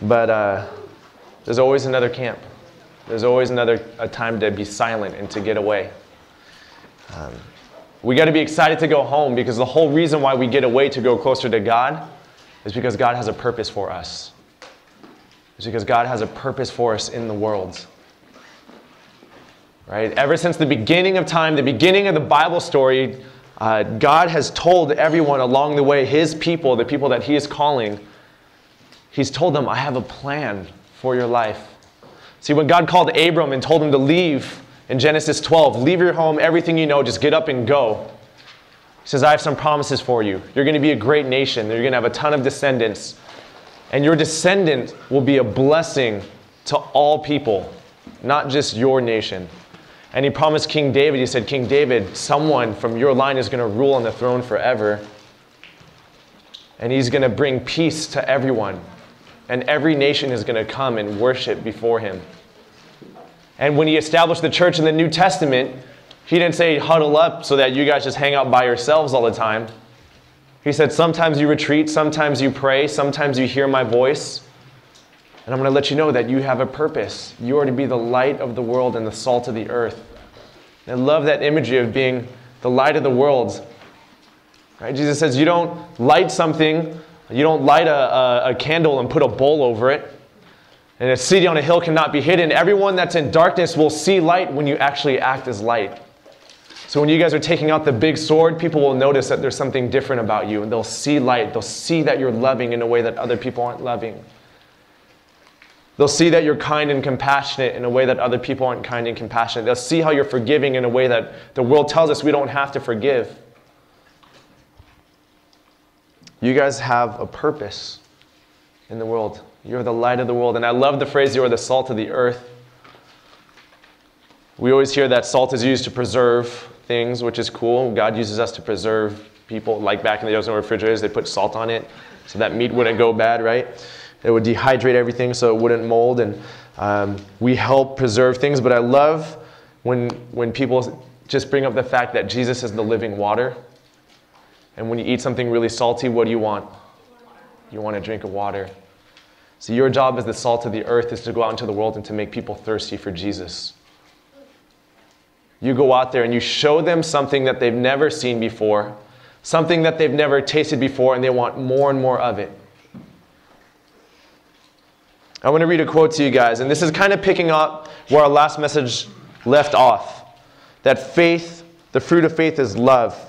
But there's always another camp. There's always a time to be silent and to get away. We got to be excited to go home, because the whole reason why we get away to go closer to God is because God has a purpose for us. It's because God has a purpose for us in the world. Right? Ever since the beginning of time, the beginning of the Bible story, God has told everyone along the way, His people, the people that He is calling, He's told them, I have a plan for your life. See, when God called Abram and told him to leave in Genesis 12, leave your home, everything you know, just get up and go. He says, I have some promises for you. You're going to be a great nation. You're going to have a ton of descendants. And your descendant will be a blessing to all people, not just your nation. And He promised King David, He said, King David, someone from your line is going to rule on the throne forever. And he's going to bring peace to everyone. And every nation is going to come and worship before him. And when He established the church in the New Testament, He didn't say huddle up so that you guys just hang out by yourselves all the time. He said, sometimes you retreat, sometimes you pray, sometimes you hear my voice. And I'm going to let you know that you have a purpose. You are to be the light of the world and the salt of the earth. And I love that imagery of being the light of the world. Right? Jesus says you don't light something, you don't light a candle and put a bowl over it. And a city on a hill cannot be hidden. Everyone that's in darkness will see light when you actually act as light. So when you guys are taking out the big sword, people will notice that there's something different about you. And they'll see light. They'll see that you're loving in a way that other people aren't loving. They'll see that you're kind and compassionate in a way that other people aren't kind and compassionate. They'll see how you're forgiving in a way that the world tells us we don't have to forgive. You guys have a purpose in the world. You're the light of the world. And I love the phrase, you are the salt of the earth. We always hear that salt is used to preserve things, which is cool. God uses us to preserve people. Like back in the days when refrigerators, they put salt on it so that meat wouldn't go bad, right? It would dehydrate everything so it wouldn't mold. And we help preserve things. But I love when people just bring up the fact that Jesus is the living water. And when you eat something really salty, what do you want? You want a drink of water. So your job as the salt of the earth is to go out into the world and to make people thirsty for Jesus. You go out there and you show them something that they've never seen before, something that they've never tasted before, and they want more and more of it. I want to read a quote to you guys, and this is kind of picking up where our last message left off. That faith, the fruit of faith is love.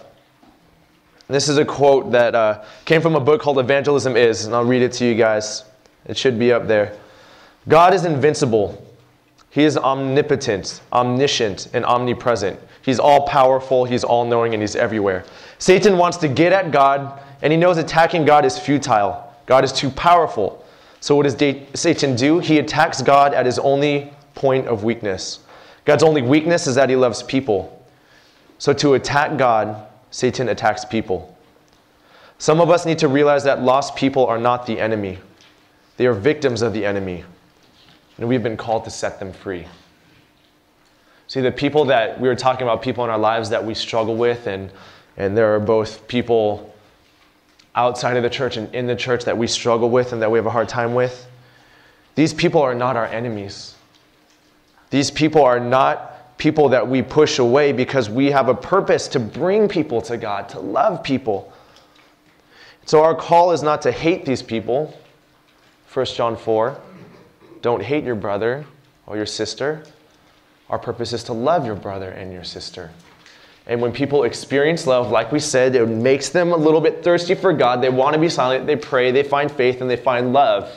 This is a quote that came from a book called Evangelism Is, and I'll read it to you guys. It should be up there. God is invincible. He is omnipotent, omniscient, and omnipresent. He's all-powerful, He's all-knowing, and He's everywhere. Satan wants to get at God, and he knows attacking God is futile. God is too powerful. So what does Satan do? He attacks God at his only point of weakness. God's only weakness is that He loves people. So to attack God, Satan attacks people. Some of us need to realize that lost people are not the enemy. They are victims of the enemy. And we've been called to set them free. See, the people that we were talking about, people in our lives that we struggle with, and there are both people outside of the church and in the church that we struggle with and that we have a hard time with. These people are not our enemies. These people are not people that we push away, because we have a purpose to bring people to God, to love people. So our call is not to hate these people. 1 John 4, don't hate your brother or your sister. Our purpose is to love your brother and your sister. And when people experience love, like we said, it makes them a little bit thirsty for God. They want to be silent, they pray, they find faith, and they find love.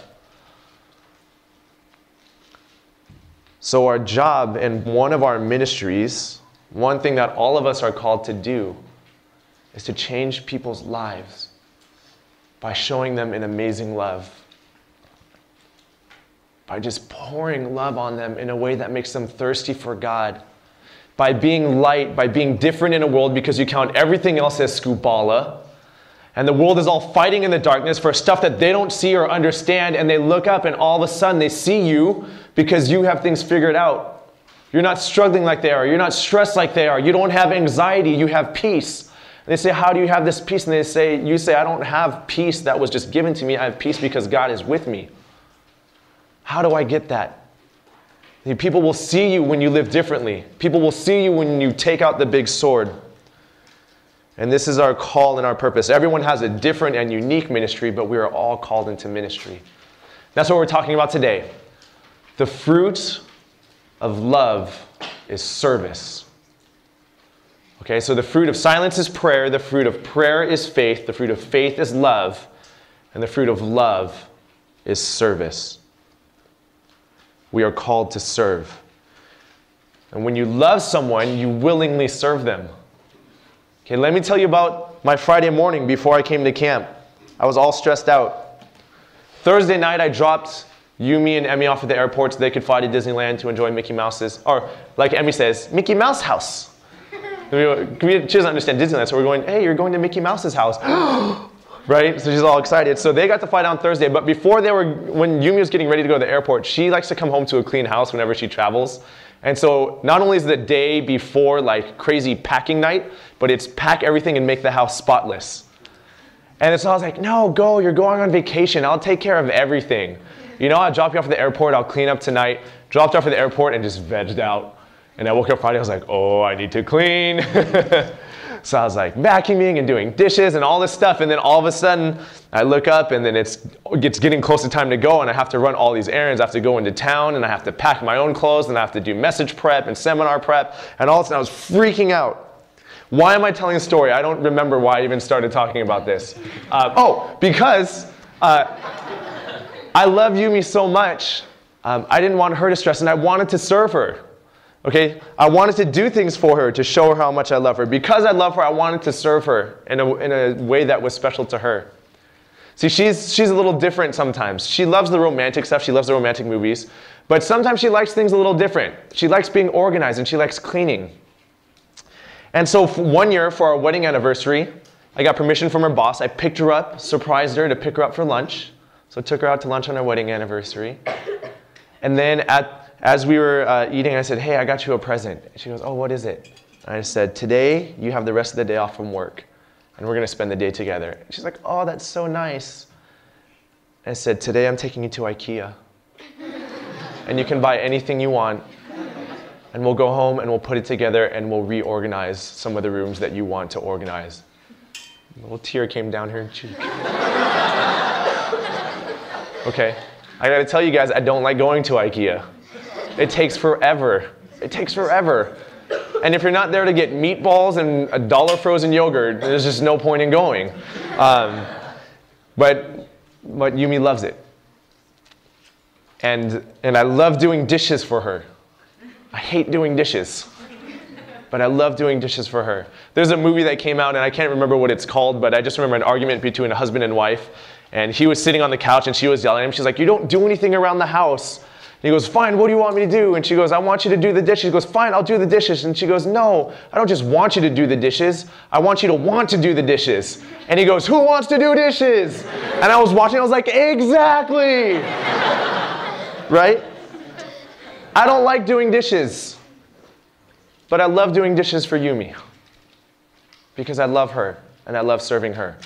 So our job and one of our ministries, one thing that all of us are called to do, is to change people's lives by showing them an amazing love. By just pouring love on them in a way that makes them thirsty for God. By being light, by being different in a world, because you count everything else as skubala. And the world is all fighting in the darkness for stuff that they don't see or understand, and they look up and all of a sudden they see you because you have things figured out. You're not struggling like they are. You're not stressed like they are. You don't have anxiety. You have peace. And they say, how do you have this peace? And you say, I don't have peace that was just given to me. I have peace because God is with me. How do I get that? People will see you when you live differently. People will see you when you take out the big sword. And this is our call and our purpose. Everyone has a different and unique ministry, but we are all called into ministry. That's what we're talking about today. The fruit of love is service. Okay, so the fruit of silence is prayer, the fruit of prayer is faith, the fruit of faith is love, and the fruit of love is service. We are called to serve. And when you love someone, you willingly serve them. Okay, let me tell you about my Friday morning before I came to camp. I was all stressed out. Thursday night, I dropped Yumi and Emmy off at the airport so they could fly to Disneyland to enjoy Mickey Mouse's, or like Emmy says, Mickey Mouse house. She doesn't understand Disneyland, so we're going, hey, you're going to Mickey Mouse's house. Right? So she's all excited. So they got to fly down Thursday, but when Yumi was getting ready to go to the airport, she likes to come home to a clean house whenever she travels. And so not only is the day before like crazy packing night, but it's pack everything and make the house spotless. And so I was like, no, go, you're going on vacation. I'll take care of everything. You know, I'll drop you off at the airport, I'll clean up tonight. Dropped off at the airport and just vegged out. And I woke up Friday, I was like, oh, I need to clean. So I was like vacuuming and doing dishes and all this stuff. And then all of a sudden, I look up and then it's getting close to time to go. And I have to run all these errands. I have to go into town and I have to pack my own clothes. And I have to do message prep and seminar prep. And all of a sudden, I was freaking out. Why am I telling a story? I don't remember why I even started talking about this. Because I love Yumi so much. I didn't want her to stress and I wanted to serve her. Okay, I wanted to do things for her to show her how much I love her. Because I love her, I wanted to serve her in a way that was special to her. See, she's a little different sometimes. She loves the romantic stuff. She loves the romantic movies. But sometimes she likes things a little different. She likes being organized and she likes cleaning. And so one year for our wedding anniversary, I got permission from her boss. I picked her up, surprised her to pick her up for lunch. So I took her out to lunch on our wedding anniversary. And then as we were eating, I said, hey, I got you a present. She goes, oh, what is it? And I said, today you have the rest of the day off from work, and we're going to spend the day together. And she's like, oh, that's so nice. And I said, today I'm taking you to IKEA, and you can buy anything you want, and we'll go home and we'll put it together and we'll reorganize some of the rooms that you want to organize. A little tear came down her cheek. Okay, I got to tell you guys, I don't like going to IKEA. It takes forever. It takes forever. And if you're not there to get meatballs and $1 frozen yogurt, there's just no point in going. But Yumi loves it. And I love doing dishes for her. I hate doing dishes. But I love doing dishes for her. There's a movie that came out, and I can't remember what it's called, but I just remember an argument between a husband and wife. And he was sitting on the couch, and she was yelling at him. She's like, you don't do anything around the house. And he goes, fine, what do you want me to do? And she goes, I want you to do the dishes. He goes, fine, I'll do the dishes. And she goes, no, I don't just want you to do the dishes. I want you to want to do the dishes. And he goes, who wants to do dishes? And I was watching, I was like, exactly. Right? I don't like doing dishes. But I love doing dishes for Yumi. Because I love her, and I love serving her.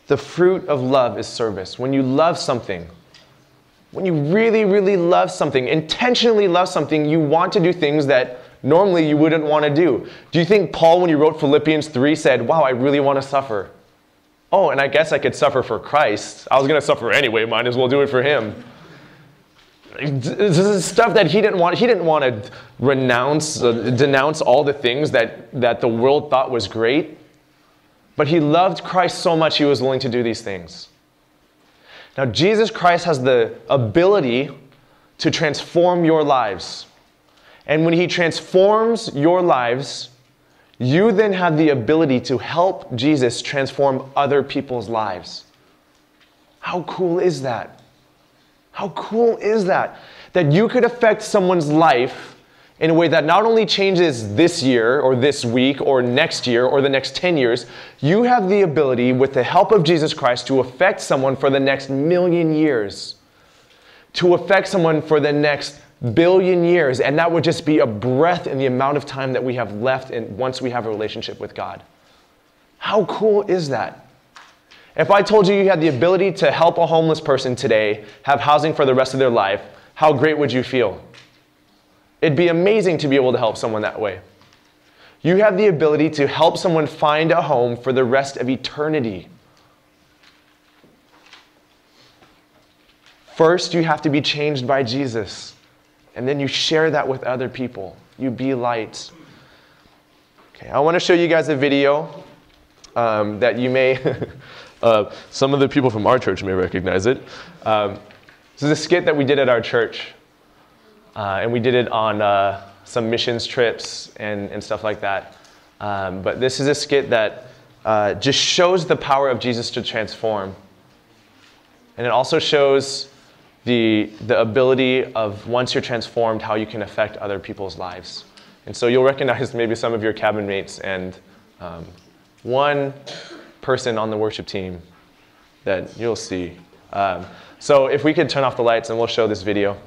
The fruit of love is service. When you love something, when you really, really love something, intentionally love something, you want to do things that normally you wouldn't want to do. Do you think Paul, when he wrote Philippians 3, said, wow, I really want to suffer? Oh, and I guess I could suffer for Christ. I was going to suffer anyway, might as well do it for him. This is stuff that he didn't want. He didn't want to denounce all the things that the world thought was great. But he loved Christ so much he was willing to do these things. Now, Jesus Christ has the ability to transform your lives. And when he transforms your lives, you then have the ability to help Jesus transform other people's lives. How cool is that? How cool is that? That you could affect someone's life in a way that not only changes this year or this week or next year or the next 10 years, you have the ability with the help of Jesus Christ to affect someone for the next 1,000,000 years, to affect someone for the next 1,000,000,000 years, and that would just be a breath in the amount of time that we have left once we have a relationship with God. How cool is that? If I told you you had the ability to help a homeless person today have housing for the rest of their life, how great would you feel? It'd be amazing to be able to help someone that way. You have the ability to help someone find a home for the rest of eternity. First, you have to be changed by Jesus, and then you share that with other people. You be light. Okay, I want to show you guys a video that you may, some of the people from our church may recognize it. This is a skit that we did at our church, and we did it on some missions trips and stuff like that. But this is a skit that just shows the power of Jesus to transform. And it also shows the ability of, once you're transformed, how you can affect other people's lives. And so you'll recognize maybe some of your cabin mates and one person on the worship team that you'll see. So if we could turn off the lights and we'll show this video.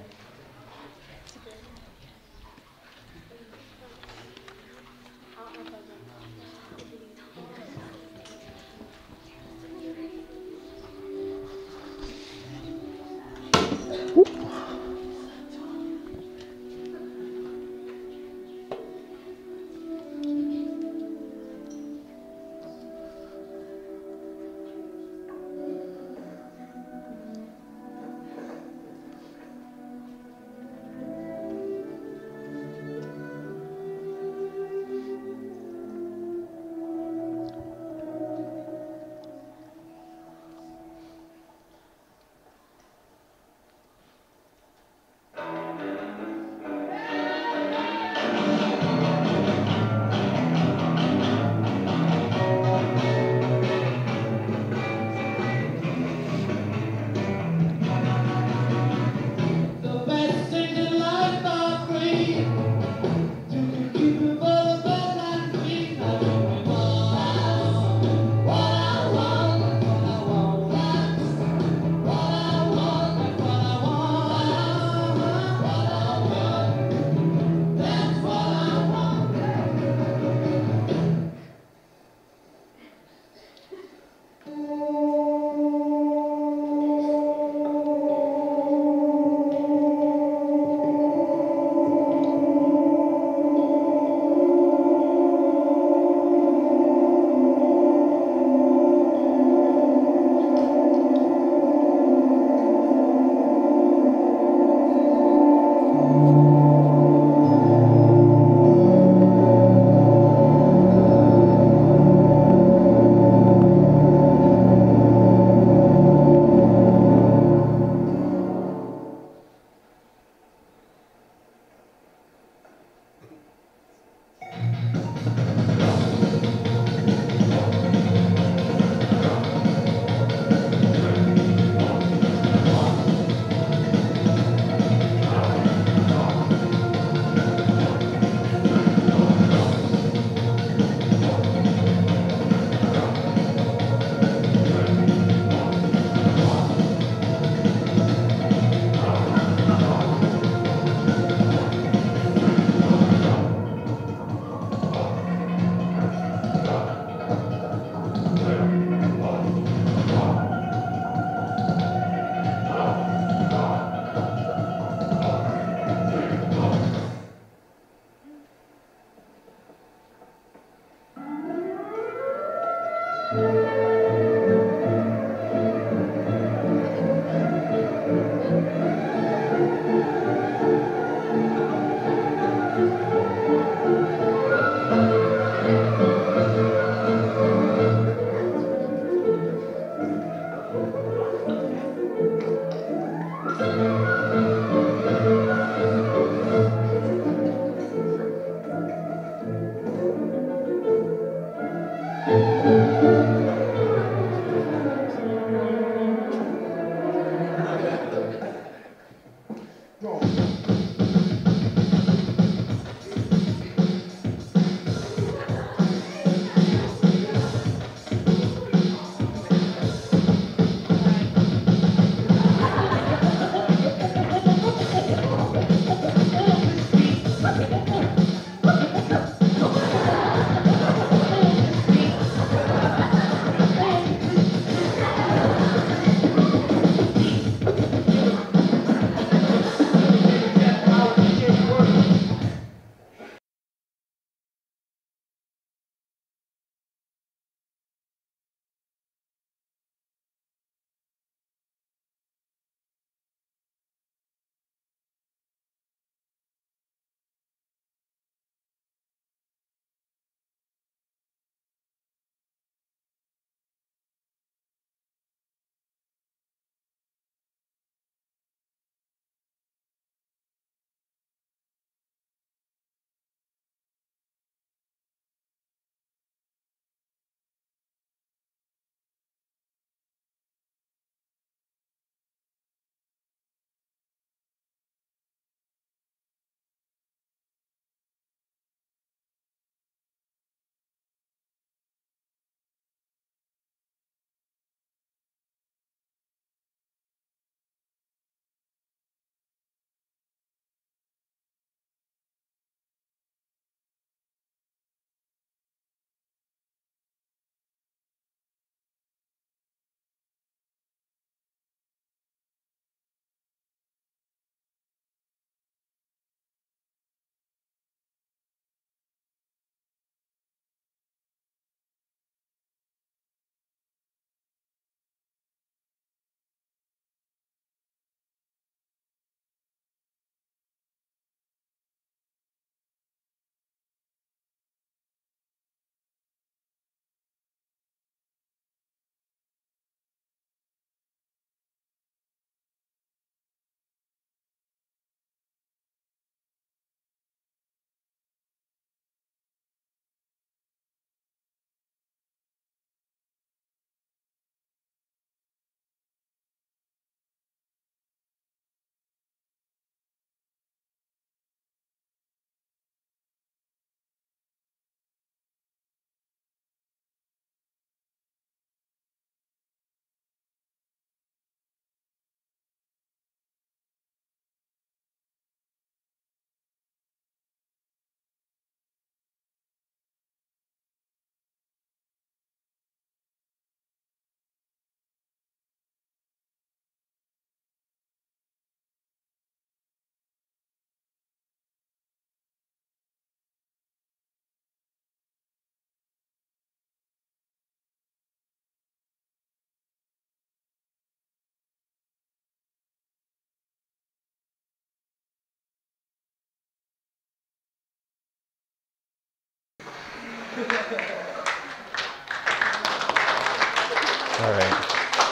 All right.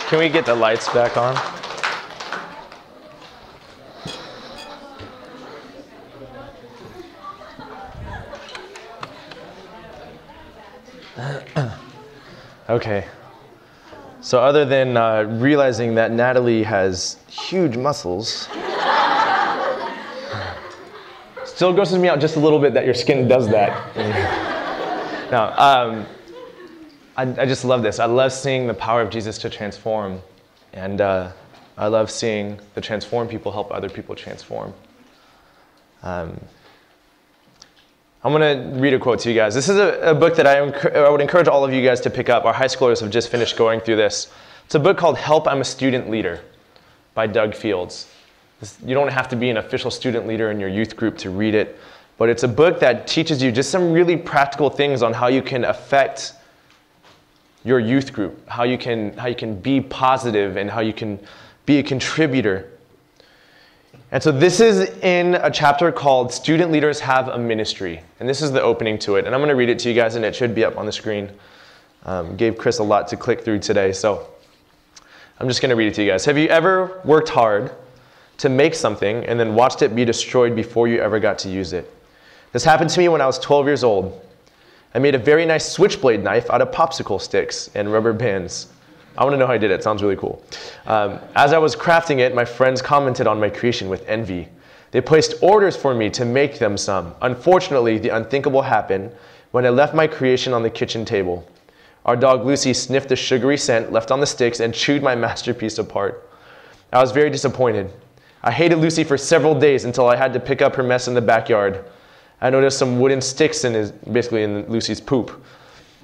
Can we get the lights back on? Okay. So other than realizing that Natalie has huge muscles, still grosses me out just a little bit that your skin does that. Now, I just love this. I love seeing the power of Jesus to transform. And I love seeing the transformed people help other people transform. I'm going to read a quote to you guys. This is a book that I would encourage all of you guys to pick up. Our high schoolers have just finished going through this. It's a book called Help, I'm a Student Leader by Doug Fields. You don't have to be an official student leader in your youth group to read it, but it's a book that teaches you just some really practical things on how you can affect your youth group, how you can be positive and how you can be a contributor. And so this is in a chapter called Student Leaders Have a Ministry. And this is the opening to it. And I'm going to read it to you guys, and it should be up on the screen. Gave Chris a lot to click through today, so I'm just going to read it to you guys. Have you ever worked hard to make something and then watched it be destroyed before you ever got to use it? This happened to me when I was 12 years old. I made a very nice switchblade knife out of popsicle sticks and rubber bands. I want to know how I did it. It sounds really cool. As I was crafting it, my friends commented on my creation with envy. They placed orders for me to make them some. Unfortunately, the unthinkable happened when I left my creation on the kitchen table. Our dog Lucy sniffed the sugary scent left on the sticks and chewed my masterpiece apart. I was very disappointed. I hated Lucy for several days until I had to pick up her mess in the backyard. I noticed some wooden sticks in Lucy's poop.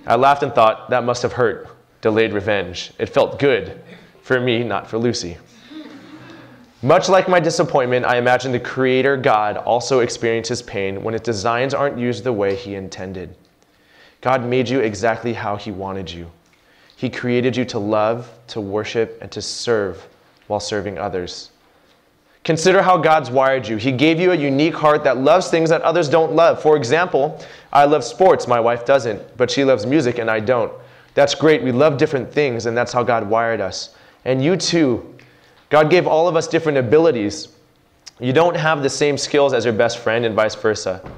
I laughed and thought, that must have hurt. Delayed revenge. It felt good. For me, not for Lucy. Much like my disappointment, I imagine the Creator God also experiences pain when his designs aren't used the way he intended. God made you exactly how he wanted you. He created you to love, to worship, and to serve while serving others. Consider how God's wired you. He gave you a unique heart that loves things that others don't love. For example, I love sports, my wife doesn't, but she loves music and I don't. That's great. We love different things, and that's how God wired us. And you too. God gave all of us different abilities. You don't have the same skills as your best friend and vice versa.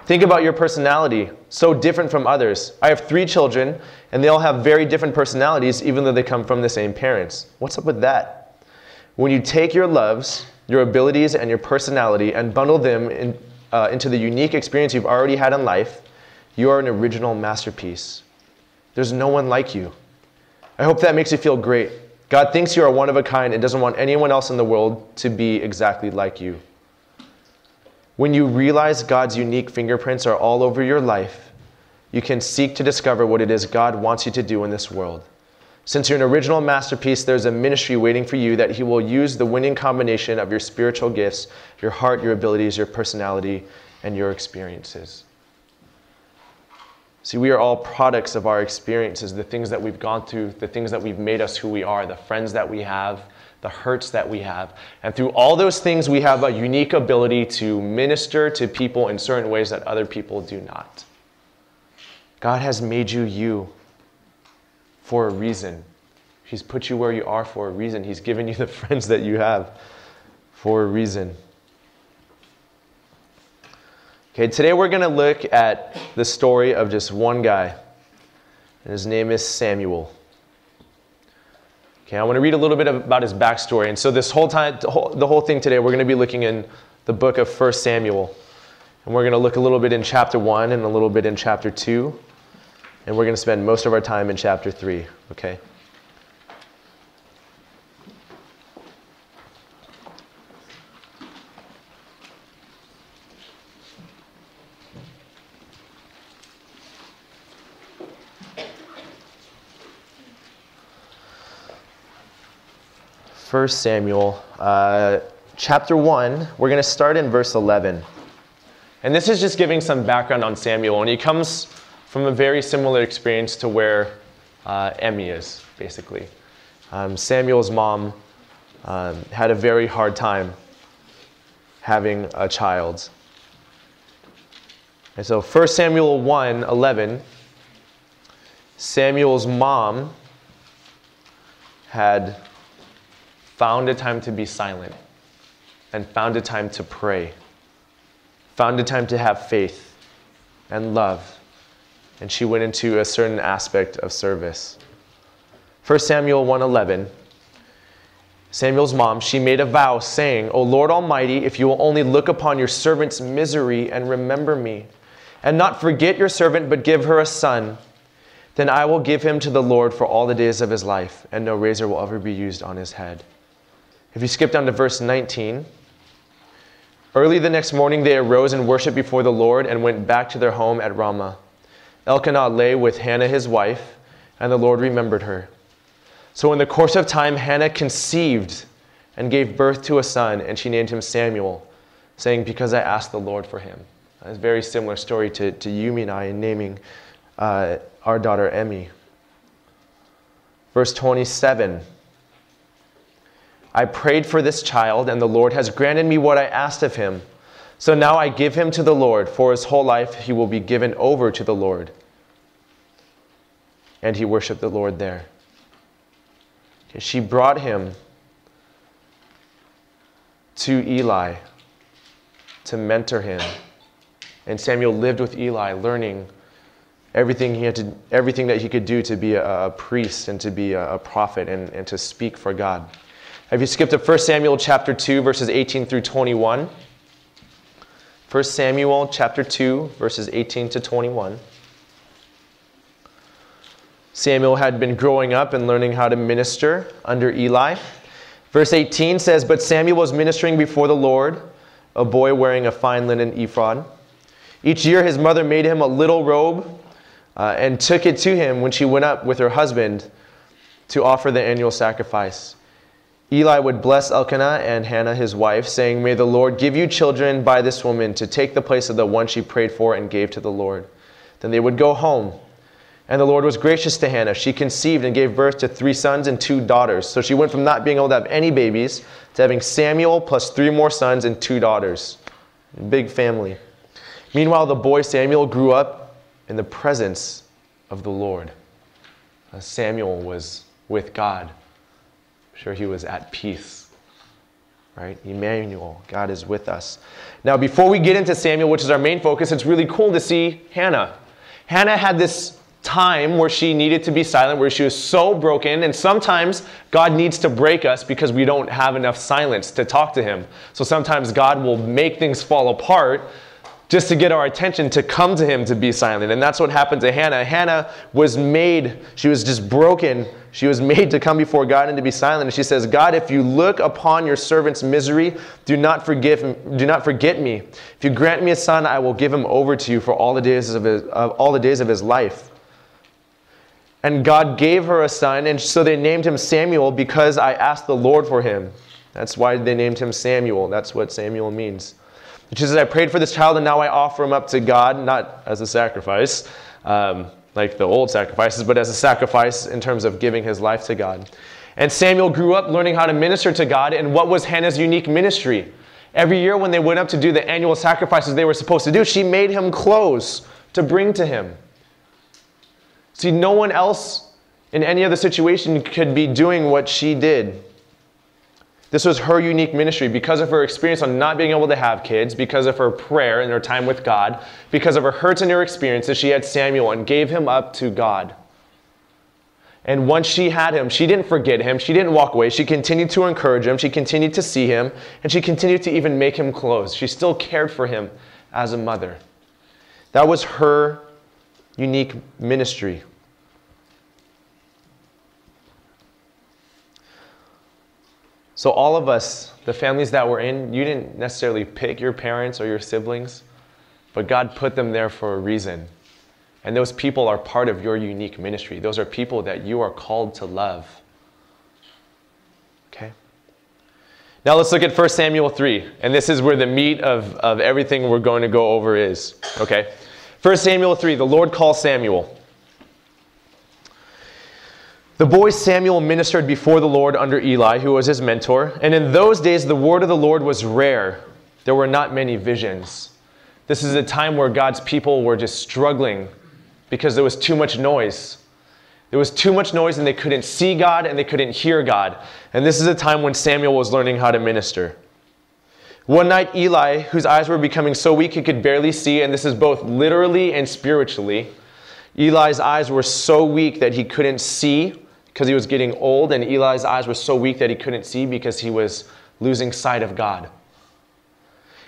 Think about your personality, so different from others. I have 3 children, and they all have very different personalities, even though they come from the same parents. What's up with that? When you take your loves, your abilities, and your personality and bundle them into the unique experience you've already had in life, you are an original masterpiece. There's no one like you. I hope that makes you feel great. God thinks you are one of a kind and doesn't want anyone else in the world to be exactly like you. When you realize God's unique fingerprints are all over your life, you can seek to discover what it is God wants you to do in this world. Since you're an original masterpiece, there's a ministry waiting for you that he will use the winning combination of your spiritual gifts, your heart, your abilities, your personality, and your experiences. See, we are all products of our experiences, the things that we've gone through, the things that we've made us who we are, the friends that we have, the hurts that we have. And through all those things, we have a unique ability to minister to people in certain ways that other people do not. God has made you for a reason. He's put you where you are for a reason. He's given you the friends that you have for a reason. Okay, today we're going to look at the story of just one guy, and his name is Samuel. Okay, I want to read a little bit about his backstory. And so this whole time, the whole thing today, we're going to be looking in the book of 1 Samuel. And we're going to look a little bit in chapter 1 and a little bit in chapter 2. And we're going to spend most of our time in chapter 3, okay? First Samuel, chapter 1, we're going to start in verse 11. And this is just giving some background on Samuel. And he comes from a very similar experience to where Emmy is, basically. Samuel's mom had a very hard time having a child. And so 1 Samuel 1:11, Samuel's mom had found a time to be silent and found a time to pray, found a time to have faith and love, and she went into a certain aspect of service. 1 Samuel 1:11, Samuel's mom, she made a vow saying, O Lord Almighty, if you will only look upon your servant's misery and remember me, and not forget your servant, but give her a son, then I will give him to the Lord for all the days of his life, and no razor will ever be used on his head. If you skip down to verse 19, early the next morning they arose and worshipped before the Lord and went back to their home at Ramah. Elkanah lay with Hannah his wife, and the Lord remembered her. So in the course of time, Hannah conceived and gave birth to a son, and she named him Samuel, saying, because I asked the Lord for him. It's a very similar story to Yumi and I in naming our daughter Emmy. Verse 27, I prayed for this child, and the Lord has granted me what I asked of him. So now I give him to the Lord. For his whole life he will be given over to the Lord. And he worshiped the Lord there. She brought him to Eli to mentor him. And Samuel lived with Eli, learning everything that he could do to be a priest and to be a prophet and to speak for God. Have you skipped to 1 Samuel chapter 2, verses 18 through 21? 1 Samuel chapter 2, verses 18 to 21. Samuel had been growing up and learning how to minister under Eli. Verse 18 says, but Samuel was ministering before the Lord, a boy wearing a fine linen ephod. Each year his mother made him a little robe and took it to him when she went up with her husband to offer the annual sacrifice. Eli would bless Elkanah and Hannah his wife, saying, may the Lord give you children by this woman to take the place of the one she prayed for and gave to the Lord. Then they would go home. And the Lord was gracious to Hannah. She conceived and gave birth to 3 sons and 2 daughters. So she went from not being able to have any babies to having Samuel plus 3 more sons and 2 daughters. Big family. Meanwhile, the boy Samuel grew up in the presence of the Lord. Samuel was with God. I'm sure he was at peace. Right? Emmanuel, God is with us. Now, before we get into Samuel, which is our main focus, it's really cool to see Hannah. Hannah had this time where she needed to be silent, where she was so broken, and sometimes God needs to break us because we don't have enough silence to talk to him. So sometimes God will make things fall apart just to get our attention, to come to him to be silent. And that's what happened to Hannah. Hannah was made, she was just broken. She was made to come before God and to be silent. And she says, God, if you look upon your servant's misery, do not forget me. If you grant me a son, I will give him over to you for all the days of his life. And God gave her a son, and so they named him Samuel because I asked the Lord for him. That's why they named him Samuel. That's what Samuel means. She says, I prayed for this child, and now I offer him up to God, not as a sacrifice, like the old sacrifices, but as a sacrifice in terms of giving his life to God. And Samuel grew up learning how to minister to God, and what was Hannah's unique ministry? Every year when they went up to do the annual sacrifices they were supposed to do, she made him clothes to bring to him. See, no one else in any other situation could be doing what she did. This was her unique ministry because of her experience on not being able to have kids, because of her prayer and her time with God, because of her hurts and her experiences. She had Samuel and gave him up to God. And once she had him, she didn't forget him. She didn't walk away. She continued to encourage him. She continued to see him. And she continued to even make him clothes. She still cared for him as a mother. That was her unique ministry. So all of us, the families that we're in, you didn't necessarily pick your parents or your siblings, but God put them there for a reason. And those people are part of your unique ministry. Those are people that you are called to love. Okay? Now let's look at 1 Samuel 3. And this is where the meat of everything we're going to go over is. Okay? 1 Samuel 3, the Lord calls Samuel. The boy Samuel ministered before the Lord under Eli, who was his mentor. And in those days, the word of the Lord was rare. There were not many visions. This is a time where God's people were just struggling because there was too much noise. There was too much noise and they couldn't see God and they couldn't hear God. And this is a time when Samuel was learning how to minister. One night, Eli, whose eyes were becoming so weak he could barely see, and this is both literally and spiritually, Eli's eyes were so weak that he couldn't see because he was getting old, and Eli's eyes were so weak that he couldn't see because he was losing sight of God.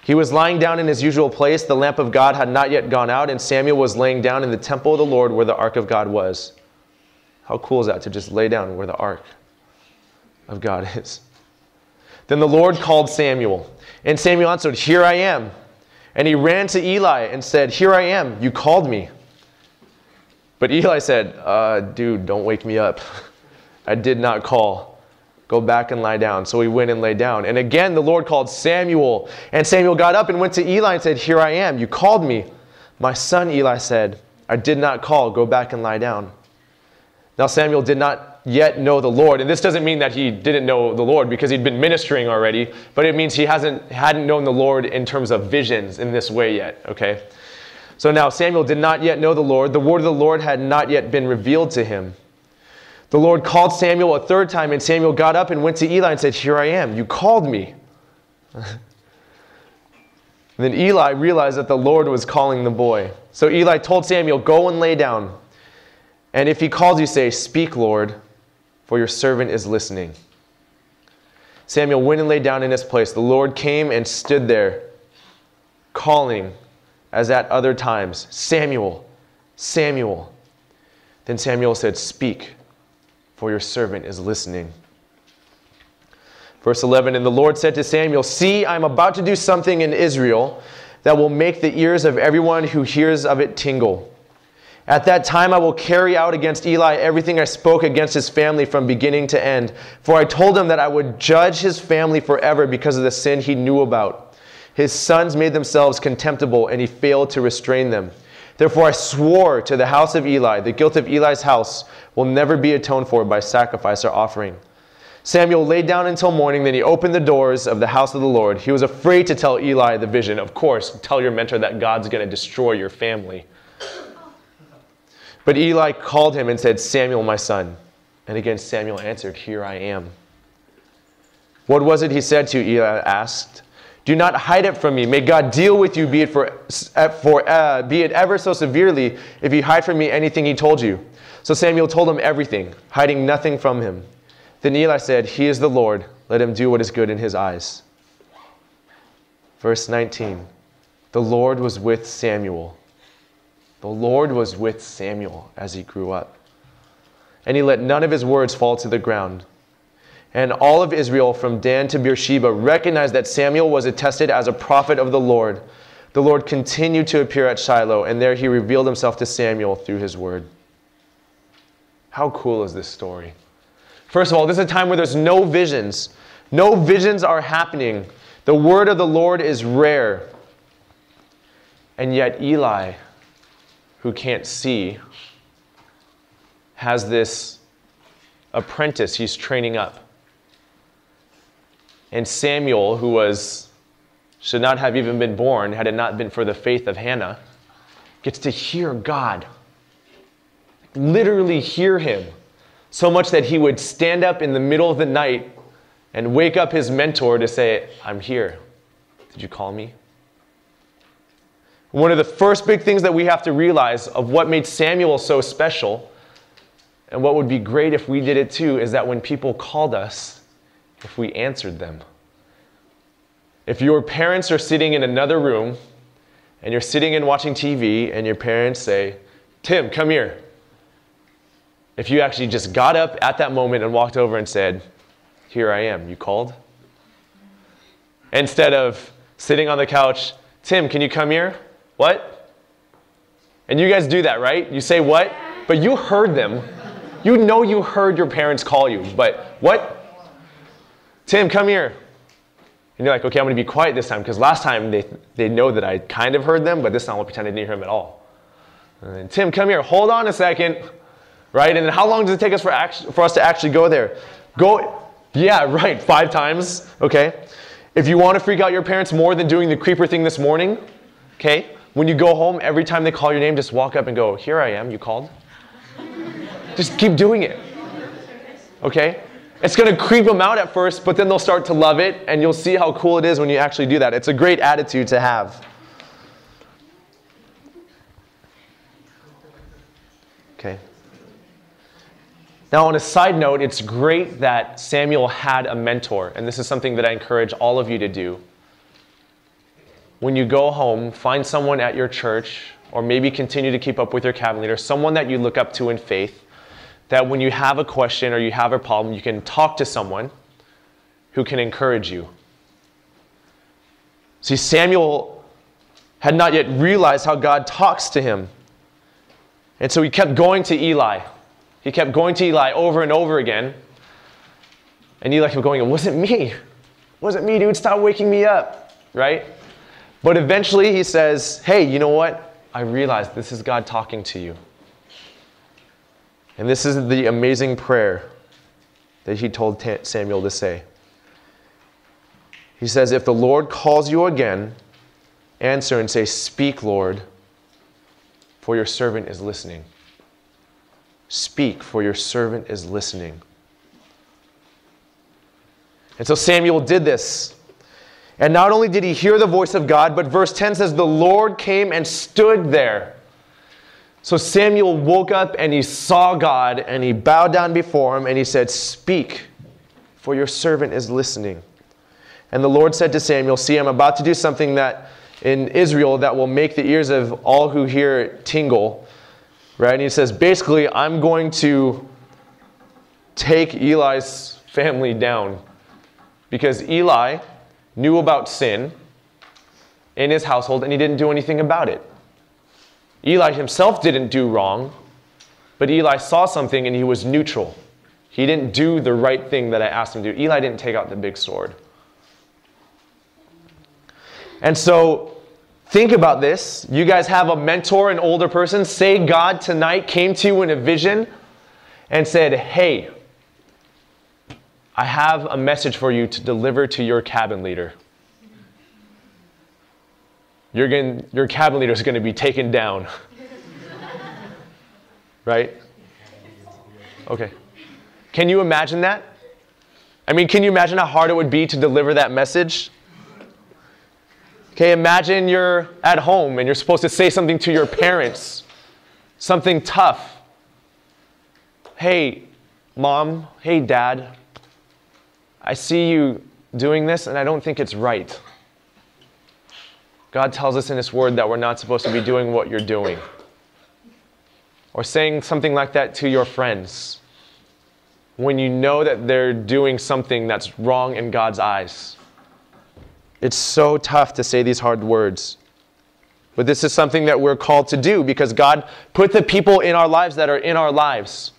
He was lying down in his usual place. The lamp of God had not yet gone out, and Samuel was laying down in the temple of the Lord where the ark of God was. How cool is that, to just lay down where the ark of God is? Then the Lord called Samuel, and Samuel answered, "Here I am." And he ran to Eli and said, "Here I am, you called me." But Eli said, "Dude, don't wake me up. I did not call. Go back and lie down." So he went and lay down. And again the Lord called Samuel. And Samuel got up and went to Eli and said, "Here I am, you called me." "My son," Eli said, "I did not call. Go back and lie down." Now Samuel did not yet know the Lord. And this doesn't mean that he didn't know the Lord because he'd been ministering already, but it means he hadn't known the Lord in terms of visions in this way yet, okay? So now Samuel did not yet know the Lord. The word of the Lord had not yet been revealed to him. The Lord called Samuel a third time, and Samuel got up and went to Eli and said, "Here I am, you called me." Then Eli realized that the Lord was calling the boy. So Eli told Samuel, "Go and lay down. And if he calls you, say, 'Speak, Lord, for your servant is listening.'" Samuel went and lay down in his place. The Lord came and stood there, calling, as at other times, "Samuel, Samuel." Then Samuel said, "Speak, for your servant is listening." Verse 11, and the Lord said to Samuel, "See, I am about to do something in Israel that will make the ears of everyone who hears of it tingle. At that time I will carry out against Eli everything I spoke against his family from beginning to end. For I told him that I would judge his family forever because of the sin he knew about. His sons made themselves contemptible, and he failed to restrain them. Therefore I swore to the house of Eli, the guilt of Eli's house will never be atoned for by sacrifice or offering." Samuel lay down until morning, then he opened the doors of the house of the Lord. He was afraid to tell Eli the vision. Of course, tell your mentor that God's going to destroy your family. But Eli called him and said, "Samuel, my son." And again Samuel answered, "Here I am." "What was it he said to you?" Eli asked. "Do not hide it from me. May God deal with you, be it ever so severely, if you hide from me anything he told you." So Samuel told him everything, hiding nothing from him. Then Eli said, "He is the Lord. Let him do what is good in his eyes." Verse 19, the Lord was with Samuel. The Lord was with Samuel as he grew up. And he let none of his words fall to the ground. And all of Israel from Dan to Beersheba recognized that Samuel was attested as a prophet of the Lord. The Lord continued to appear at Shiloh, and there he revealed himself to Samuel through his word. How cool is this story? First of all, this is a time where there's no visions. No visions are happening. The word of the Lord is rare. And yet Eli, who can't see, has this apprentice he's training up. And Samuel, who should not have even been born had it not been for the faith of Hannah, gets to hear God. Literally hear him. So much that he would stand up in the middle of the night and wake up his mentor to say, "I'm here. Did you call me?" One of the first big things that we have to realize of what made Samuel so special, and what would be great if we did it too, is that when people called us, if we answered them. If your parents are sitting in another room, and you're sitting and watching TV, and your parents say, "Tim, come here." If you actually just got up at that moment and walked over and said, "Here I am, you called?" Instead of sitting on the couch, "Tim, can you come here?" "What?" And you guys do that, right? You say what? But you heard them. You know you heard your parents call you, but what? "Tim, come here." And you're like, "Okay, I'm going to be quiet this time," because last time they know that I kind of heard them, but this time I'll pretend I didn't hear him at all. And then, "Tim, come here. Hold on a second." Right? And then how long does it take us for us to actually go there? Yeah, right, 5 times, okay? If you want to freak out your parents more than doing the creeper thing this morning, okay? When you go home, every time they call your name, just walk up and go, "Here I am, you called?" Just keep doing it. Okay? It's going to creep them out at first, but then they'll start to love it, and you'll see how cool it is when you actually do that. It's a great attitude to have. Okay. Now, on a side note, it's great that Samuel had a mentor, and this is something that I encourage all of you to do. When you go home, find someone at your church, or maybe continue to keep up with your cabin leader, someone that you look up to in faith, that when you have a question or you have a problem, you can talk to someone who can encourage you. See, Samuel had not yet realized how God talks to him. And so he kept going to Eli. He kept going to Eli over and over again. And Eli kept going, it wasn't me. It wasn't me, dude. Stop waking me up. Right? But eventually he says, hey, you know what? I realized this is God talking to you. And this is the amazing prayer that he told Samuel to say. He says, if the Lord calls you again, answer and say, speak, Lord, for your servant is listening. Speak, for your servant is listening. And so Samuel did this. And not only did he hear the voice of God, but verse 10 says, the Lord came and stood there. So Samuel woke up and he saw God and he bowed down before him and he said, speak, for your servant is listening. And the Lord said to Samuel, see, I'm about to do something that in Israel that will make the ears of all who hear it tingle. Right? And he says, basically, I'm going to take Eli's family down. Because Eli knew about sin in his household and he didn't do anything about it. Eli himself didn't do wrong, but Eli saw something and he was neutral. He didn't do the right thing that I asked him to do. Eli didn't take out the big sword. And so, think about this. You guys have a mentor, an older person. Say God tonight came to you in a vision and said, hey, I have a message for you to deliver to your cabin leader. Your cabin leader is going to be taken down. Right? Okay. Can you imagine that? I mean, can you imagine how hard it would be to deliver that message? Okay, imagine you're at home and you're supposed to say something to your parents. Something tough. Hey, Mom. Hey, Dad. I see you doing this and I don't think it's right. God tells us in His Word that we're not supposed to be doing what you're doing. Or saying something like that to your friends when you know that they're doing something that's wrong in God's eyes. It's so tough to say these hard words. But this is something that we're called to do because God put the people in our lives that are in our lives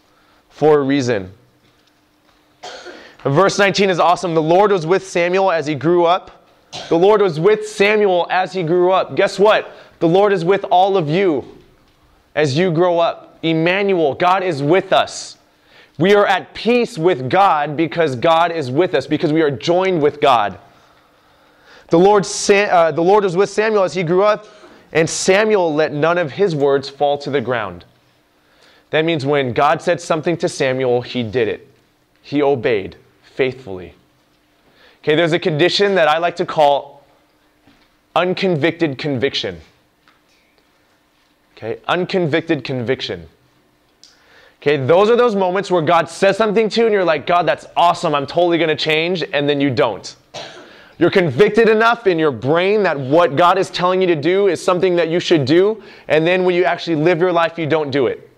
for a reason. Verse 19 is awesome. The Lord was with Samuel as he grew up. The Lord was with Samuel as he grew up. Guess what? The Lord is with all of you as you grow up. Emmanuel, God is with us. We are at peace with God because God is with us, because we are joined with God. The Lord was with Samuel as he grew up, and Samuel let none of his words fall to the ground. That means when God said something to Samuel, he did it. He obeyed faithfully. Okay, there's a condition that I like to call unconvicted conviction. Okay, unconvicted conviction. Okay, those are those moments where God says something to you and you're like, God, that's awesome, I'm totally going to change, and then you don't. You're convicted enough in your brain that what God is telling you to do is something that you should do, and then when you actually live your life, you don't do it.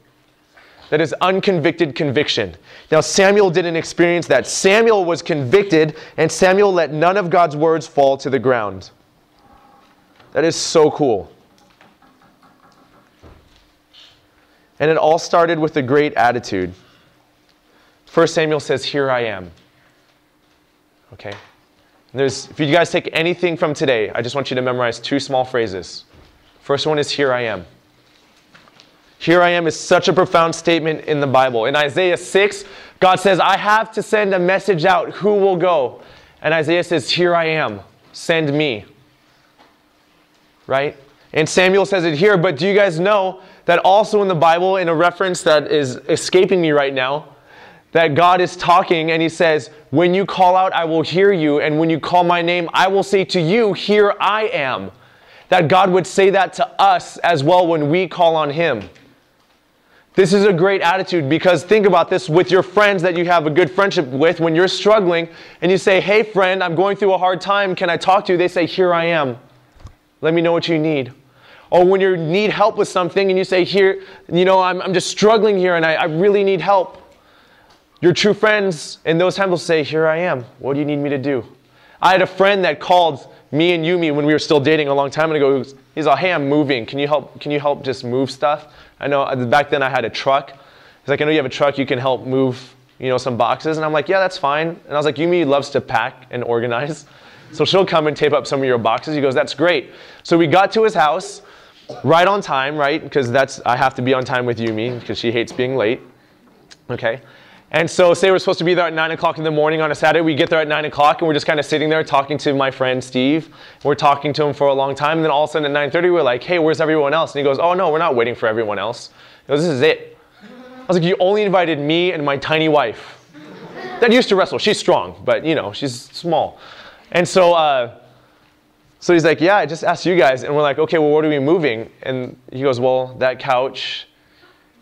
That is unconvicted conviction. Now, Samuel didn't experience that. Samuel was convicted, and Samuel let none of God's words fall to the ground. That is so cool. And it all started with a great attitude. 1 Samuel says, here I am. Okay? If you guys take anything from today, I just want you to memorize two small phrases. First one is, here I am. Here I am is such a profound statement in the Bible. In Isaiah 6, God says, I have to send a message out. Who will go? And Isaiah says, here I am. Send me. Right? And Samuel says it here, but do you guys know that also in the Bible, in a reference that is escaping me right now, that God is talking and he says, when you call out, I will hear you. And when you call my name, I will say to you, here I am. That God would say that to us as well when we call on him. This is a great attitude, because think about this with your friends that you have a good friendship with. When you're struggling and you say, hey friend, I'm going through a hard time. Can I talk to you? They say, here I am. Let me know what you need. Or when you need help with something and you say, here, I'm just struggling here and I really need help. Your true friends in those times will say, here I am. What do you need me to do? I had a friend that called me and Yumi when we were still dating a long time ago. He's like, hey, I'm moving. Can you help just move stuff? I know back then I had a truck. He's like, I know you have a truck. You can help move, some boxes. And I'm like, yeah, that's fine. And I was like, Yumi loves to pack and organize. So she'll come and tape up some of your boxes. He goes, that's great. So we got to his house right on time, right? Because I have to be on time with Yumi because she hates being late. Okay. And so say we're supposed to be there at 9 o'clock in the morning on a Saturday. We get there at 9 o'clock and we're just kind of sitting there talking to my friend Steve. We're talking to him for a long time. And then all of a sudden at 9:30 we're like, hey, where's everyone else? And he goes, oh no, we're not waiting for everyone else. He goes, this is it. I was like, you only invited me and my tiny wife that used to wrestle. She's strong, but she's small. And so he's like, yeah, I just asked you guys. And we're like, okay, well, what are we moving? And he goes, well, that couch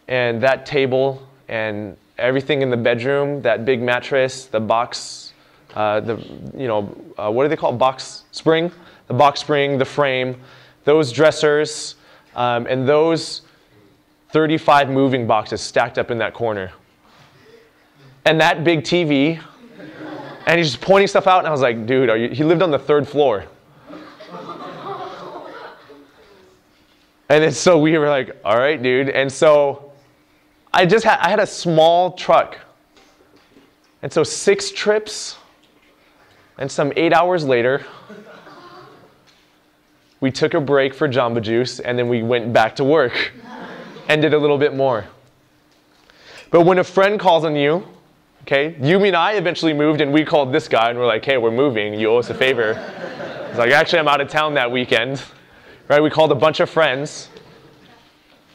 and that table and everything in the bedroom, that big mattress, the box, what do they call it? Box spring? The box spring, the frame, those dressers, and those 35 moving boxes stacked up in that corner. And that big TV, and he's just pointing stuff out, and I was like, dude, he lived on the 3rd floor. And then so we were like, all right, dude. And so I had a small truck. And so 6 trips and some 8 hours later, we took a break for Jamba Juice and then we went back to work and did a little bit more. But when a friend calls on you, okay, Yumi and I eventually moved and we called this guy and we're like, hey, we're moving, you owe us a favor. He's like, actually, I'm out of town that weekend. Right, we called a bunch of friends.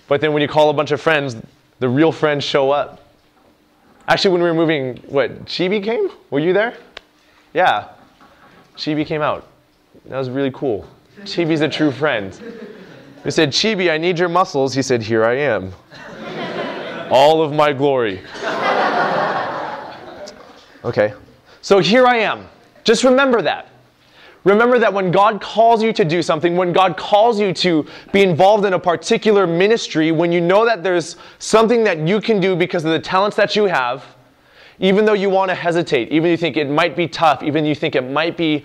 But then when you call a bunch of friends, the real friends show up. Actually, when we were moving, Chibi came? Were you there? Yeah. Chibi came out. That was really cool. Chibi's a true friend. We said, Chibi, I need your muscles. He said, here I am. All of my glory. Okay. So here I am. Just remember that. Remember that when God calls you to do something, when God calls you to be involved in a particular ministry, when you know that there's something that you can do because of the talents that you have, even though you want to hesitate, even you think it might be tough, even you think it might be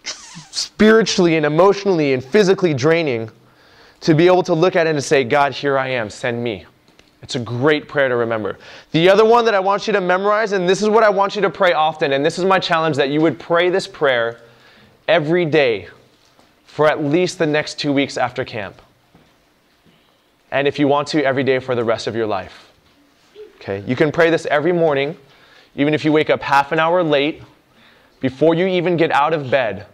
spiritually and emotionally and physically draining, to be able to look at it and say, God, here I am, send me. It's a great prayer to remember. The other one that I want you to memorize, and this is what I want you to pray often, and this is my challenge, that you would pray this prayer every day for at least the next 2 weeks after camp. And if you want to, every day for the rest of your life. Okay? You can pray this every morning, even if you wake up half an hour late, before you even get out of bed.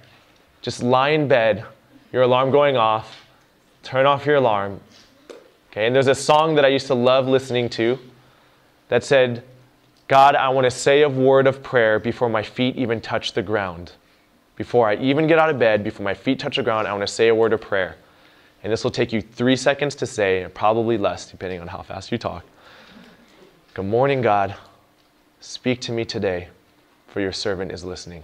Just lie in bed, your alarm going off, turn off your alarm. Okay? And there's a song that I used to love listening to that said, God, I want to say a word of prayer before my feet even touch the ground. Before I even get out of bed, before my feet touch the ground, I want to say a word of prayer. And this will take you 3 seconds to say, or probably less, depending on how fast you talk. Good morning, God. Speak to me today, for your servant is listening.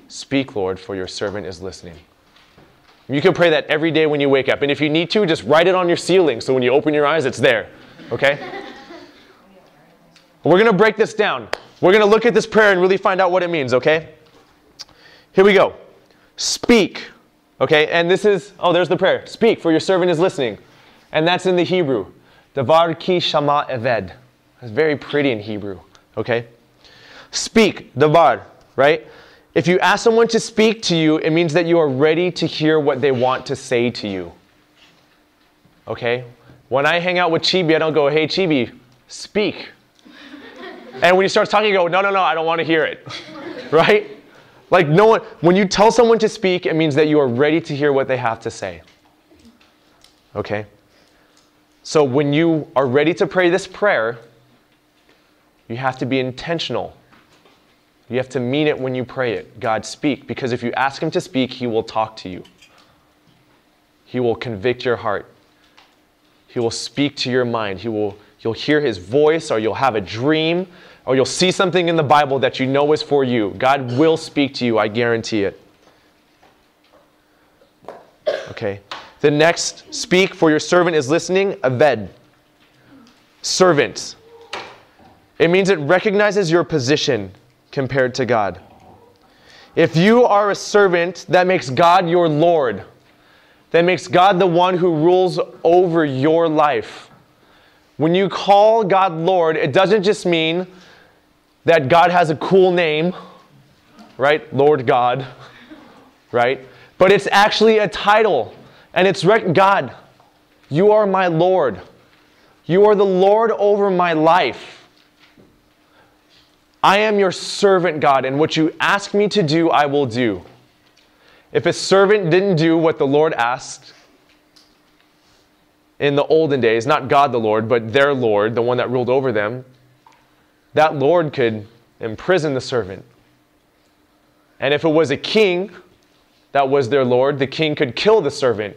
Speak, Lord, for your servant is listening. You can pray that every day when you wake up. And if you need to, just write it on your ceiling so when you open your eyes, it's there. Okay? We're going to break this down. We're going to look at this prayer and really find out what it means, okay? Here we go. Speak. Okay, and this is, there's the prayer. Speak, for your servant is listening. And that's in the Hebrew. Davar ki shama eved. It's very pretty in Hebrew. Okay? Speak, davar, right? If you ask someone to speak to you, it means that you are ready to hear what they want to say to you. Okay? When I hang out with Chibi, I don't go, hey Chibi, speak. And when he starts talking, you go, no, I don't want to hear it. Right? Like no one, when you tell someone to speak, it means that you are ready to hear what they have to say. Okay? So when you are ready to pray this prayer, you have to be intentional. You have to mean it when you pray it. God, speak. Because if you ask him to speak, he will talk to you. He will convict your heart. He will speak to your mind. You'll hear his voice, or you'll have a dream, or you'll see something in the Bible that you know is for you. God will speak to you, I guarantee it. Okay. The next, speak, for your servant is listening, aved. Servant. It means it recognizes your position compared to God. If you are a servant, that makes God your Lord. That makes God the one who rules over your life. When you call God Lord, it doesn't just mean that God has a cool name, right? Lord God, right? But it's actually a title. And it's God, you are my Lord. You are the Lord over my life. I am your servant, God, and what you ask me to do, I will do. If a servant didn't do what the Lord asked in the olden days, not God the Lord, but their Lord, the one that ruled over them, that Lord could imprison the servant. And if it was a king that was their Lord, the king could kill the servant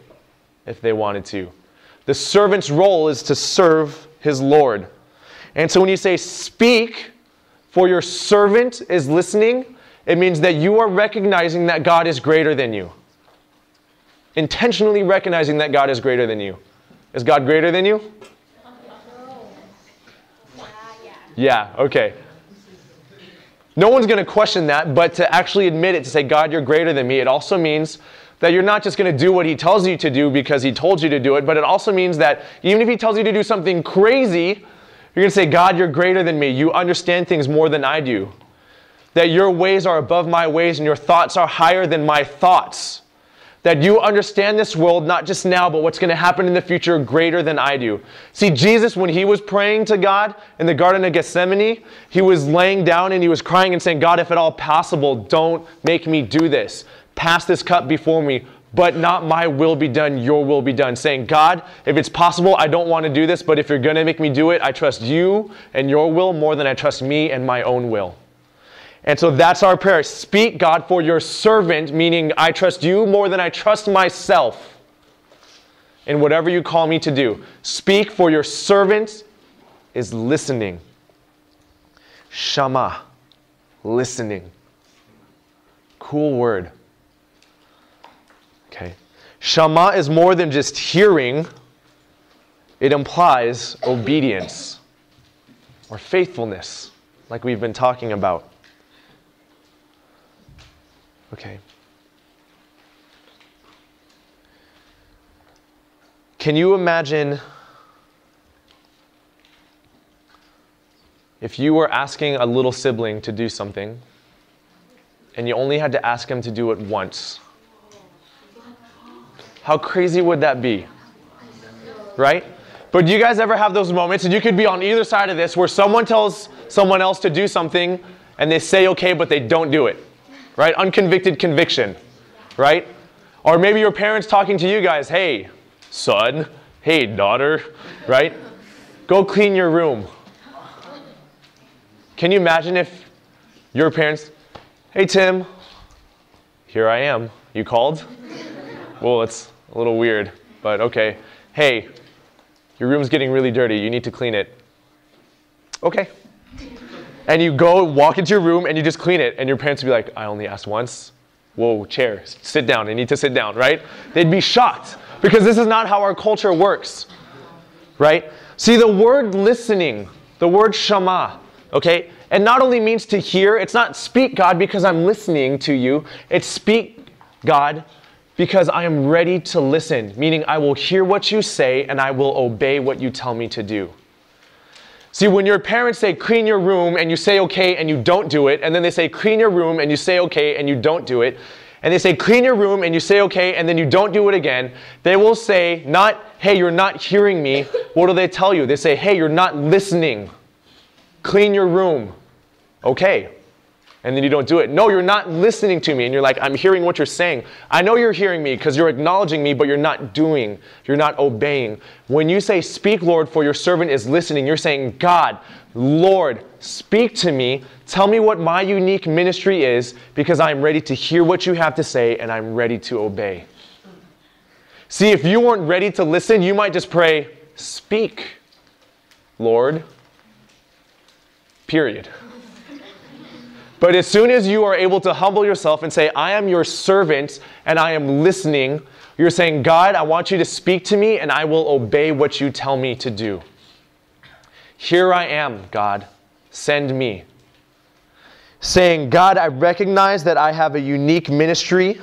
if they wanted to. The servant's role is to serve his Lord. And so when you say speak, for your servant is listening, it means that you are recognizing that God is greater than you. Intentionally recognizing that God is greater than you. Is God greater than you? Yeah, okay. No one's going to question that, but to actually admit it, to say, God, you're greater than me, it also means that you're not just going to do what he tells you to do because he told you to do it, but it also means that even if he tells you to do something crazy, you're going to say, God, you're greater than me. You understand things more than I do. That your ways are above my ways and your thoughts are higher than my thoughts. That you understand this world, not just now, but what's going to happen in the future greater than I do. See, Jesus, when he was praying to God in the Garden of Gethsemane, he was laying down and he was crying and saying, God, if at all possible, don't make me do this. Pass this cup before me, but not my will be done, your will be done. Saying, God, if it's possible, I don't want to do this, but if you're going to make me do it, I trust you and your will more than I trust me and my own will. And so that's our prayer. Speak, God, for your servant, meaning I trust you more than I trust myself in whatever you call me to do. Speak, for your servant is listening. Shama, listening. Cool word. Okay. Shama is more than just hearing. It implies obedience or faithfulness, like we've been talking about. Okay. Can you imagine if you were asking a little sibling to do something and you only had to ask him to do it once? How crazy would that be? Right? But do you guys ever have those moments, and you could be on either side of this, where someone tells someone else to do something and they say okay, but they don't do it? Right? Unconvicted conviction. Right? Or maybe your parents talking to you guys, hey, son, hey, daughter, right? Go clean your room. Can you imagine if your parents, hey, Tim, here I am. You called? Well, it's a little weird, but okay. Hey, your room's getting really dirty. You need to clean it. Okay. And you go walk into your room and you just clean it. And your parents would be like, I only asked once. Whoa, chair, sit down. I need to sit down, right? They'd be shocked because this is not how our culture works, right? See, the word listening, the word shama, okay? It not only means to hear. It's not speak, God, because I'm listening to you. It's speak, God, because I am ready to listen, meaning I will hear what you say and I will obey what you tell me to do. See, when your parents say, clean your room, and you say okay and you don't do it, and then they say, clean your room, and you say okay and you don't do it, and they say, clean your room, and you say okay, and then you don't do it again, they will say, not, hey, you're not hearing me. What do they tell you? They say, hey, you're not listening. Clean your room. Okay. and then you don't do it. No, you're not listening to me. And you're like, I'm hearing what you're saying. I know you're hearing me because you're acknowledging me, but you're not doing. You're not obeying. When you say, speak, Lord, for your servant is listening, you're saying, God, Lord, speak to me. Tell me what my unique ministry is, because I'm ready to hear what you have to say and I'm ready to obey. See, if you weren't ready to listen, you might just pray, speak, Lord, period. But as soon as you are able to humble yourself and say, I am your servant and I am listening, you're saying, God, I want you to speak to me and I will obey what you tell me to do. Here I am, God, send me. Saying, God, I recognize that I have a unique ministry.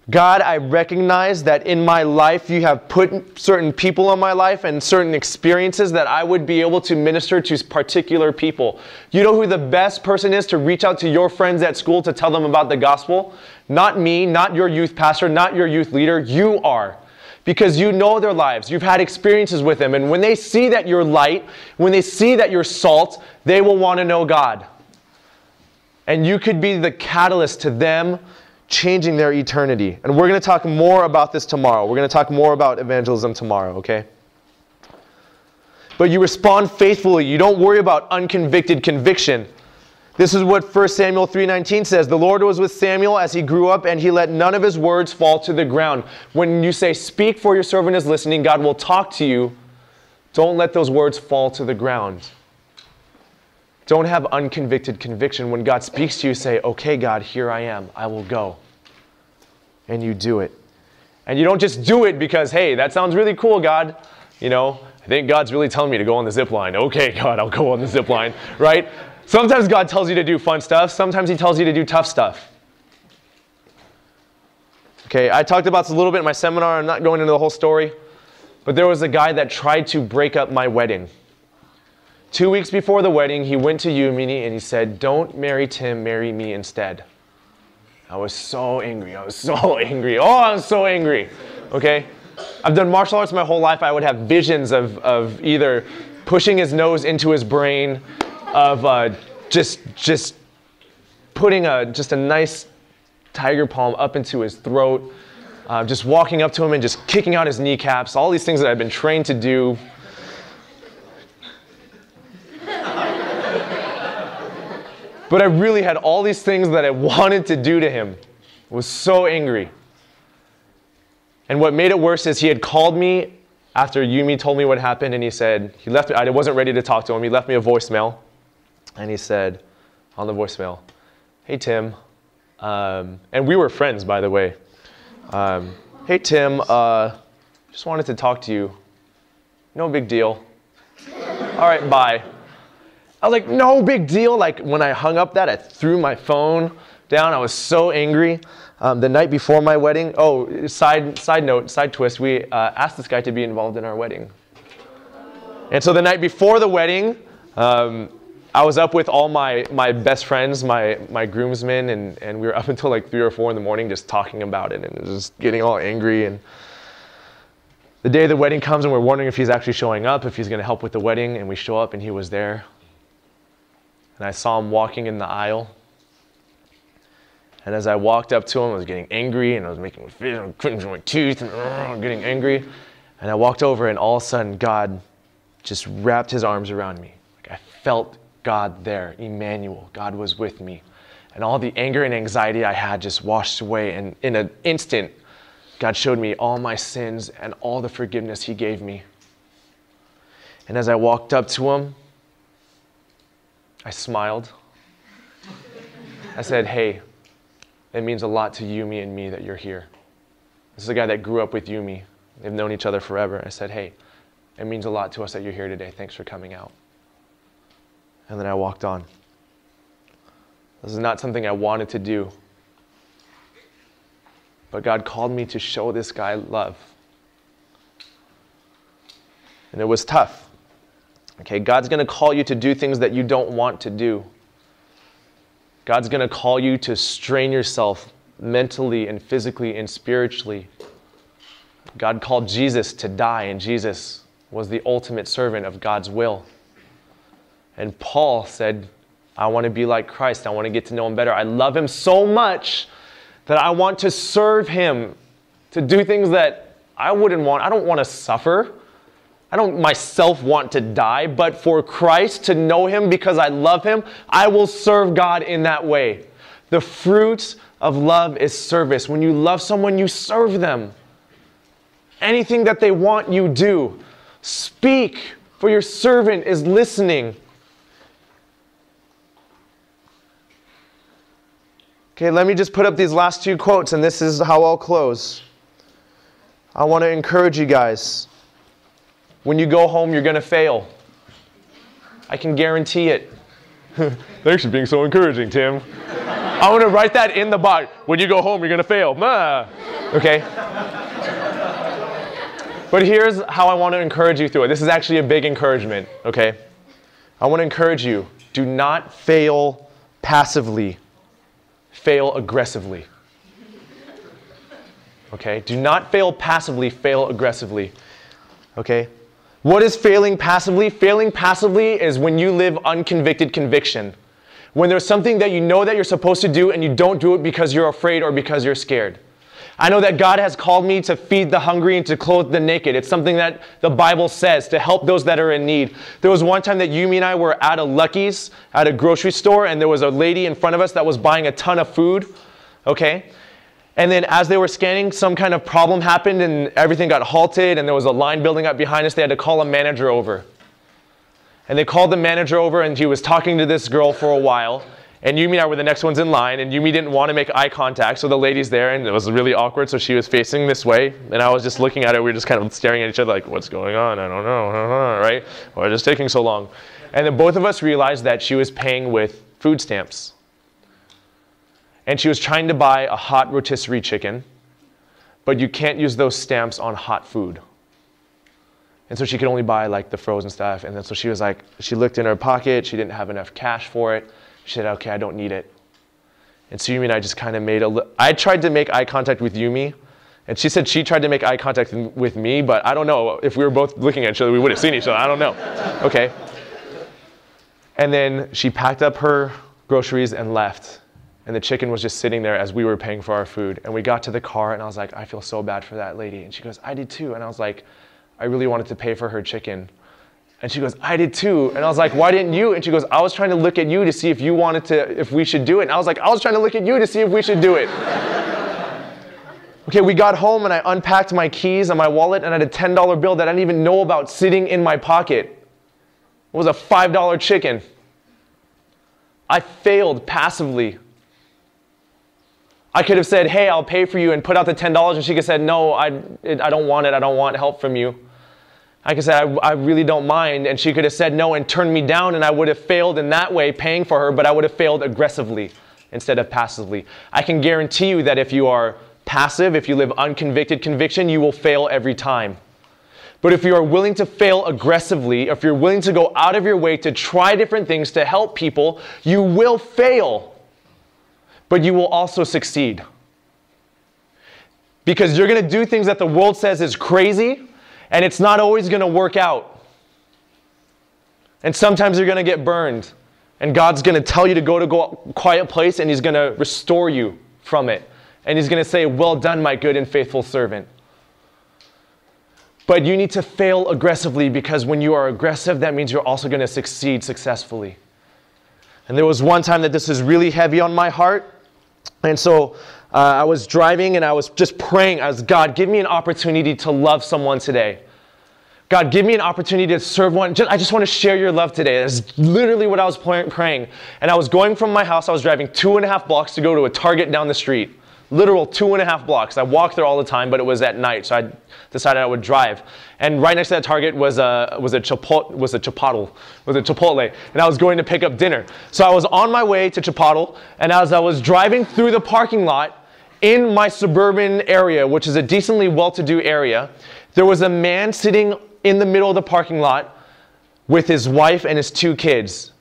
God, I recognize that in my life you have put certain people in my life and certain experiences that I would be able to minister to particular people. You know who the best person is to reach out to your friends at school to tell them about the gospel? Not me, not your youth pastor, not your youth leader. You are. Because you know their lives. You've had experiences with them. And when they see that you're light, when they see that you're salt, they will want to know God. And you could be the catalyst to them changing their eternity. And we're going to talk more about this tomorrow. We're going to talk more about evangelism tomorrow, okay? But you respond faithfully. You don't worry about unconvicted conviction. This is what 1 Samuel 3:19 says. The Lord was with Samuel as he grew up, and he let none of his words fall to the ground. When you say, speak, for your servant is listening, God will talk to you. Don't let those words fall to the ground. Don't have unconvicted conviction. When God speaks to you, say, okay, God, here I am. I will go. And you do it. And you don't just do it because, hey, that sounds really cool, God. You know, I think God's really telling me to go on the zip line. Okay, God, I'll go on the zip line, right? Sometimes God tells you to do fun stuff. Sometimes he tells you to do tough stuff. Okay, I talked about this a little bit in my seminar. I'm not going into the whole story. But there was a guy that tried to break up my wedding. 2 weeks before the wedding, he went to Yumini and he said, don't marry Tim, marry me instead. I was so angry. I was so angry. Oh, I was so angry. Okay? I've done martial arts my whole life. I would have visions of either pushing his nose into his brain, of just putting just a nice tiger palm up into his throat, just walking up to him and just kicking out his kneecaps, all these things that I've been trained to do. But I really had all these things that I wanted to do to him. I was so angry. And what made it worse is he had called me after Yumi told me what happened, and he said, I wasn't ready to talk to him. He left me a voicemail. And he said on the voicemail, hey, Tim. And we were friends, by the way. Hey, Tim, just wanted to talk to you. No big deal. All right, bye. I was like, no big deal. Like, when I hung up that, I threw my phone down. I was so angry. The night before my wedding, side note, side twist, we asked this guy to be involved in our wedding. And so the night before the wedding, I was up with all my best friends, my groomsmen, and we were up until like 3 or 4 in the morning just talking about it and just getting all angry. And the day the wedding comes and we're wondering if he's actually showing up, if he's going to help with the wedding, and we show up and he was there. And I saw him walking in the aisle. And as I walked up to him, I was getting angry, and I was making a face, and cringing my teeth, and getting angry. And I walked over, and all of a sudden, God just wrapped his arms around me. Like, I felt God there, Emmanuel. God was with me. And all the anger and anxiety I had just washed away. And in an instant, God showed me all my sins and all the forgiveness he gave me. And as I walked up to him, I smiled. I said, hey, it means a lot to Yumi and me that you're here. This is a guy that grew up with Yumi. They've known each other forever. I said, hey, it means a lot to us that you're here today. Thanks for coming out. And then I walked on. This is not something I wanted to do. But God called me to show this guy love. And it was tough. Okay, God's going to call you to do things that you don't want to do. God's going to call you to strain yourself mentally and physically and spiritually. God called Jesus to die, and Jesus was the ultimate servant of God's will. And Paul said, I want to be like Christ. I want to get to know him better. I love him so much that I want to serve him, to do things that I wouldn't want. I don't want to suffer. I don't myself want to die, but for Christ, to know him because I love him, I will serve God in that way. The fruit of love is service. When you love someone, you serve them. Anything that they want, you do. Speak, for your servant is listening. Okay, let me just put up these last two quotes, and this is how I'll close. I want to encourage you guys. When you go home, you're going to fail. I can guarantee it. Thanks for being so encouraging, Tim. I want to write that in the box. When you go home, you're going to fail. Okay? But here's how I want to encourage you through it. This is actually a big encouragement, okay? I want to encourage you. Do not fail passively. Fail aggressively. Okay? Do not fail passively, fail aggressively. Okay? What is failing passively? Failing passively is when you live unconvicted conviction. When there's something that you know that you're supposed to do and you don't do it because you're afraid or because you're scared. I know that God has called me to feed the hungry and to clothe the naked. It's something that the Bible says, to help those that are in need. There was one time that Yumi and I were at a Lucky's, at a grocery store, and there was a lady in front of us that was buying a ton of food, okay? And then as they were scanning, some kind of problem happened and everything got halted and there was a line building up behind us. They had to call a manager over. And they called the manager over and he was talking to this girl for a while. And Yumi and I were the next ones in line, and Yumi didn't want to make eye contact, so the lady's there, and it was really awkward, so she was facing this way, and I was just looking at her. We were just kind of staring at each other like, what's going on? I don't know, right? Why is this taking so long? And then both of us realized that she was paying with food stamps. And she was trying to buy a hot rotisserie chicken, but you can't use those stamps on hot food. And so she could only buy like the frozen stuff, and then so she was like, she looked in her pocket, she didn't have enough cash for it. She said, okay, I don't need it. And so Yumi and I just kind of I tried to make eye contact with Yumi, and she said she tried to make eye contact with me, but I don't know. If we were both looking at each other, we would have seen each other. I don't know. Okay. And then she packed up her groceries and left. And the chicken was just sitting there as we were paying for our food. And we got to the car, and I was like, I feel so bad for that lady. And she goes, I did too. And I was like, I really wanted to pay for her chicken. And she goes, I did too. And I was like, why didn't you? And she goes, I was trying to look at you to see if you wanted to, if we should do it. And I was like, I was trying to look at you to see if we should do it. Okay, we got home and I unpacked my keys and my wallet and I had a $10 bill that I didn't even know about sitting in my pocket. It was a $5 chicken. I failed passively. I could have said, hey, I'll pay for you and put out the $10, and she could have said, no, I don't want it. I don't want help from you. I could say, I really don't mind, and she could have said no and turned me down, and I would have failed in that way paying for her, but I would have failed aggressively instead of passively. I can guarantee you that if you are passive, if you live unconvicted conviction, you will fail every time. But if you are willing to fail aggressively, if you're willing to go out of your way to try different things to help people, you will fail, but you will also succeed. Because you're going to do things that the world says is crazy, and it's not always going to work out. And sometimes you're going to get burned. And God's going to tell you to go to a quiet place, and he's going to restore you from it. And he's going to say, well done, my good and faithful servant. But you need to fail aggressively, because when you are aggressive, that means you're also going to succeed successfully. And there was one time that this was really heavy on my heart. And so I was driving and I was just praying as God, give me an opportunity to love someone today. God, give me an opportunity to serve one. I just want to share your love today. That's literally what I was praying. And I was going from my house. I was driving 2.5 blocks to go to a Target down the street. Literal 2.5 blocks. I walk there all the time, but it was at night, so I decided I would drive. And right next to that Target was a Chipotle, and I was going to pick up dinner. So I was on my way to Chipotle, and as I was driving through the parking lot in my suburban area, which is a decently well-to-do area, there was a man sitting in the middle of the parking lot with his wife and his 2 kids.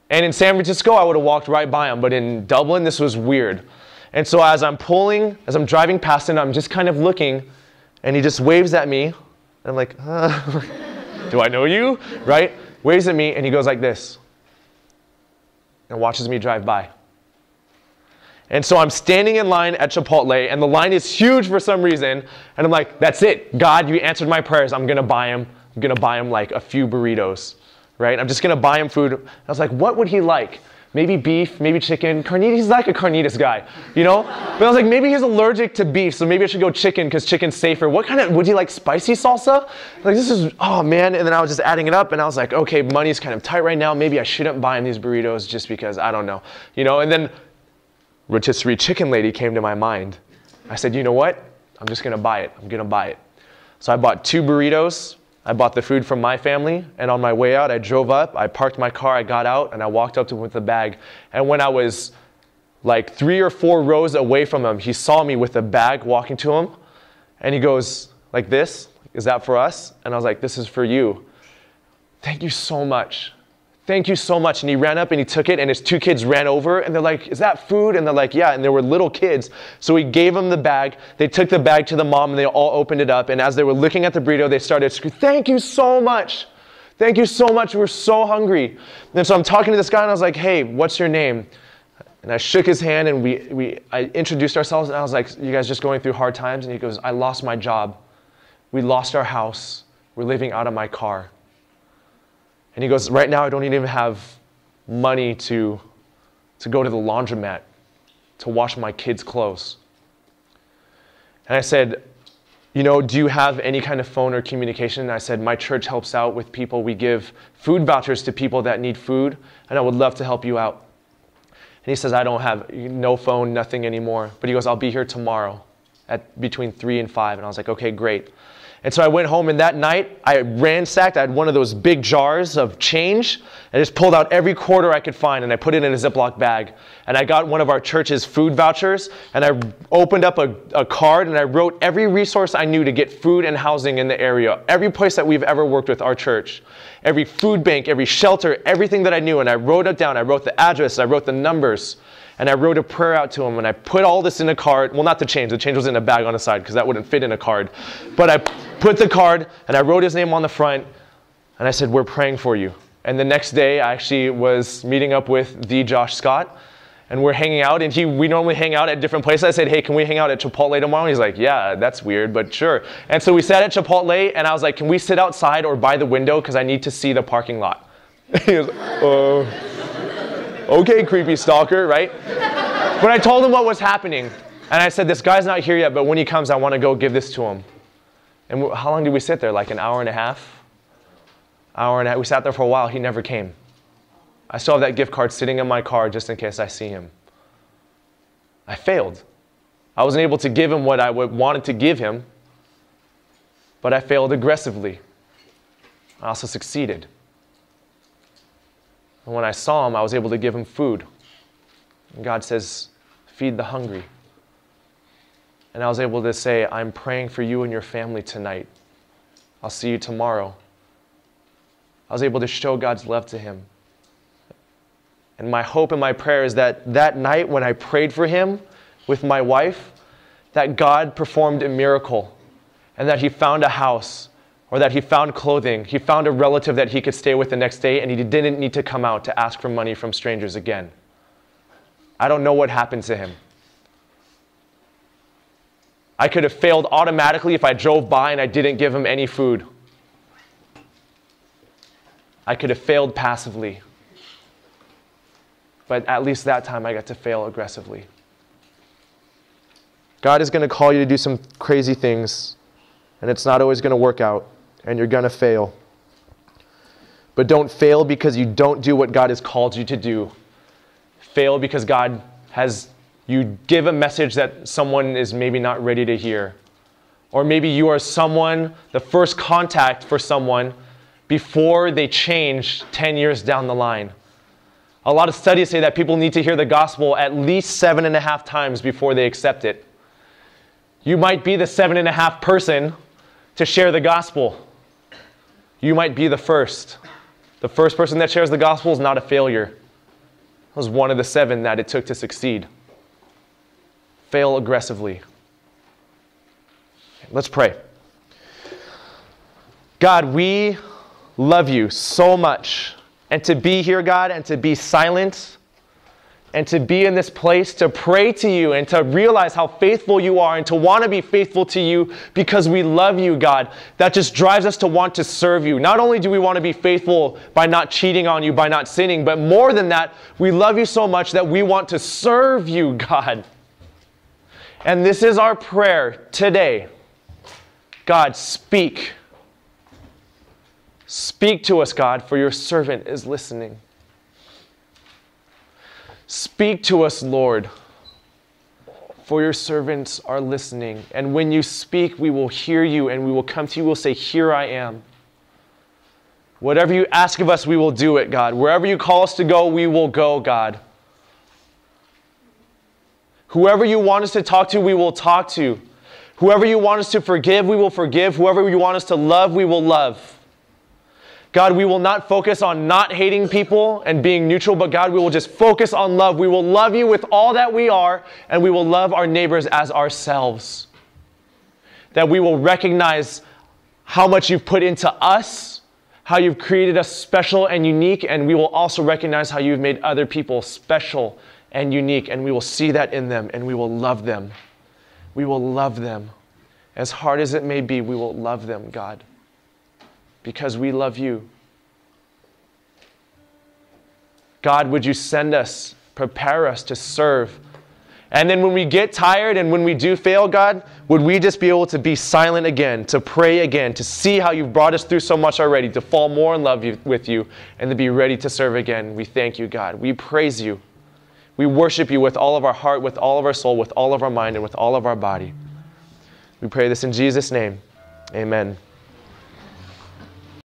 And in San Francisco, I would have walked right by him, but in Dublin, this was weird. And so as I'm driving past him, I'm just kind of looking, and he just waves at me. And I'm like, do I know you? Right? Waves at me, and he goes like this. and watches me drive by. And so I'm standing in line at Chipotle, and the line is huge for some reason, and I'm like, that's it. God, you answered my prayers. I'm going to buy him like a few burritos, right? I'm just going to buy him food. I was like, what would he like? Maybe beef, maybe chicken. Carnitas, he's like a carnitas guy, you know? But I was like, maybe he's allergic to beef, so maybe I should go chicken because chicken's safer. Would he like spicy salsa? Like oh man. And then I was just adding it up and I was like, okay, money's kind of tight right now. Maybe I shouldn't buy him these burritos just because, I don't know, you know? And then rotisserie chicken lady came to my mind. I said, you know what? I'm just gonna buy it. I'm gonna buy it. So I bought 2 burritos. I bought the food from my family, and on my way out, I drove up, I parked my car, I got out, and I walked up to him with the bag. And when I was like 3 or 4 rows away from him, he saw me with the bag walking to him, and he goes like this, is that for us? And I was like, this is for you. Thank you so much. Thank you so much. And he ran up and he took it, and his 2 kids ran over, and they're like, is that food? And they're like, yeah, and they were little kids. So he gave them the bag. They took the bag to the mom, and they all opened it up, and as they were looking at the burrito, they started screaming, thank you so much. Thank you so much. We're so hungry. And so I'm talking to this guy, and I was like, hey, what's your name? And I shook his hand, and I introduced ourselves, and I was like, you guys just going through hard times? And he goes, I lost my job. We lost our house. We're living out of my car. And he goes, right now I don't even have money to go to the laundromat to wash my kids' clothes. And I said, you know, do you have any kind of phone or communication? And I said, my church helps out with people. We give food vouchers to people that need food, and I would love to help you out. And he says, I don't have no phone, nothing anymore. But he goes, I'll be here tomorrow at between 3 and 5. And I was like, okay, great. And so I went home, and that night I ransacked. I had one of those big jars of change. I just pulled out every quarter I could find, and I put it in a Ziploc bag. And I got one of our church's food vouchers, and I opened up a card, and I wrote every resource I knew to get food and housing in the area, every place that we've ever worked with our church, every food bank, every shelter, everything that I knew, and I wrote it down. I wrote the address, I wrote the numbers, and I wrote a prayer out to him, and I put all this in a card. Well, not the change was in a bag on the side because that wouldn't fit in a card. But I put the card, and I wrote his name on the front, and I said, we're praying for you. And the next day, I actually was meeting up with the Josh Scott, and we're hanging out, and we normally hang out at different places. I said, hey, can we hang out at Chipotle tomorrow? And he's like, yeah, that's weird, but sure. And so we sat at Chipotle, and I was like, can we sit outside or by the window because I need to see the parking lot? He was okay, creepy stalker, right? But I told him what was happening, and I said, this guy's not here yet, but when he comes, I want to go give this to him. And how long did we sit there? Like an hour and a half? We sat there for a while. He never came. I still have that gift card sitting in my car just in case I see him. I failed. I wasn't able to give him what I wanted to give him, but I failed aggressively. I also succeeded. And when I saw him, I was able to give him food. And God says, feed the hungry. And I was able to say, I'm praying for you and your family tonight. I'll see you tomorrow. I was able to show God's love to him. And my hope and my prayer is that that night when I prayed for him with my wife, that God performed a miracle and that he found a house or that he found clothing. He found a relative that he could stay with the next day, and he didn't need to come out to ask for money from strangers again. I don't know what happened to him. I could have failed automatically if I drove by and I didn't give him any food. I could have failed passively. But at least that time I got to fail aggressively. God is going to call you to do some crazy things, and it's not always going to work out, and you're going to fail. But don't fail because you don't do what God has called you to do. Fail because you give a message that someone is maybe not ready to hear. Or maybe you are the first contact for someone before they change 10 years down the line. A lot of studies say that people need to hear the gospel at least 7.5 times before they accept it. You might be the 7.5 person to share the gospel. You might be the first. The first person that shares the gospel is not a failure. It was one of the 7 that it took to succeed. Fail aggressively. Let's pray. God, we love you so much. And to be here, God, and to be silent and to be in this place to pray to you and to realize how faithful you are and to want to be faithful to you because we love you, God. That just drives us to want to serve you. Not only do we want to be faithful by not cheating on you, by not sinning, but more than that, we love you so much that we want to serve you, God. And this is our prayer today. God, speak. Speak to us, God, for your servant is listening. Speak to us, Lord, for your servants are listening. And when you speak, we will hear you and we will come to you. We'll say, here I am. Whatever you ask of us, we will do it, God. Wherever you call us to go, we will go, God. Whoever you want us to talk to, we will talk to. Whoever you want us to forgive, we will forgive. Whoever you want us to love, we will love. God, we will not focus on not hating people and being neutral, but God, we will just focus on love. We will love you with all that we are, and we will love our neighbors as ourselves. That we will recognize how much you've put into us, how you've created us special and unique, and we will also recognize how you've made other people special and unique, and we will see that in them, and we will love them. We will love them. As hard as it may be, we will love them, God. Because we love you. God, would you send us, prepare us to serve? And then when we get tired and when we do fail, God, would we just be able to be silent again, to pray again, to see how you've brought us through so much already, to fall more in love with you, and to be ready to serve again. We thank you, God. We praise you. We worship you with all of our heart, with all of our soul, with all of our mind, and with all of our body. We pray this in Jesus' name. Amen.